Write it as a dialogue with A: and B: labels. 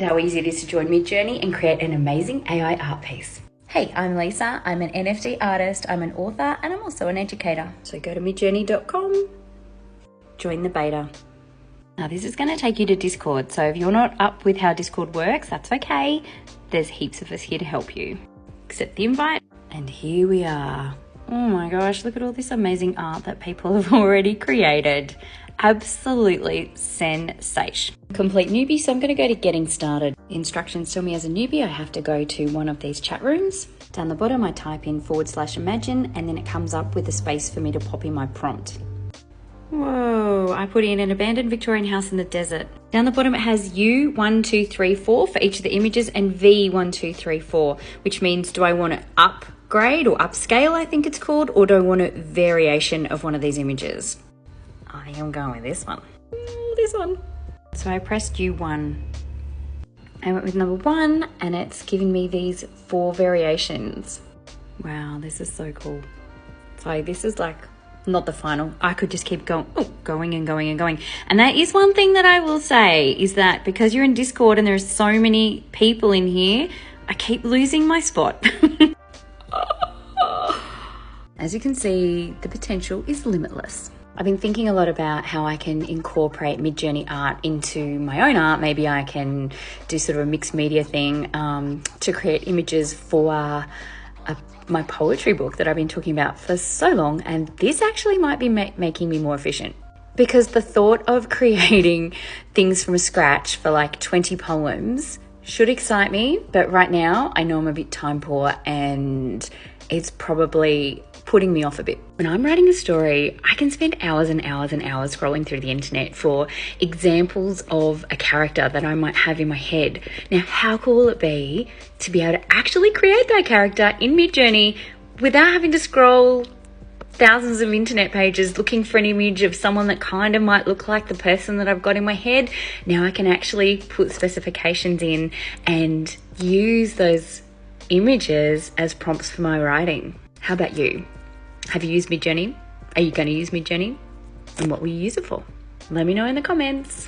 A: at how easy it is to join Midjourney and create an amazing AI art piece.
B: Hey, I'm Lisa. I'm an NFT artist, I'm an author, and I'm also an educator.
A: So go to midjourney.com, join the beta. Now this is going to take you to Discord, so if you're not up with how Discord works, that's okay. There's heaps of us here to help you. Accept the invite, and here we are. Oh my gosh, look at all this amazing art that people have already created. Absolutely sensation. Complete newbie, so I'm going to go to getting started. Instructions tell me as a newbie I have to go to one of these chat rooms. Down the bottom I type in /imagine and then it comes up with a space for me to pop in my prompt. Whoa, I put in an abandoned Victorian house in the desert. Down the bottom it has U 1 2 3 4 for each of the images and V 1 2 3 4, which means do I want to upgrade or upscale, I think it's called, or do I want a variation of one of these images? I think I'm going with this one. This one. So I pressed U1. I went with number 1 and it's giving me these 4 variations. Wow, this is so cool. So this is like not the final. I could just keep going, going and going and going. And that is one thing that I will say is that because you're in Discord and there's so many people in here, I keep losing my spot. As you can see, the potential is limitless. I've been thinking a lot about how I can incorporate Midjourney art into my own art. Maybe I can do sort of a mixed media thing to create images for my poetry book that I've been talking about for so long. And this actually might be making me more efficient, because the thought of creating things from scratch for like 20 poems should excite me. But right now I know I'm a bit time poor and it's probably putting me off a bit. When I'm writing a story, I can spend hours and hours and hours scrolling through the internet for examples of a character that I might have in my head. Now, how cool will it be to be able to actually create that character in Midjourney without having to scroll thousands of internet pages looking for an image of someone that kind of might look like the person that I've got in my head? Now I can actually put specifications in and use those images as prompts for my writing. How about you? Have you used Midjourney? Are you going to use Midjourney? And what will you use it for? Let me know in the comments.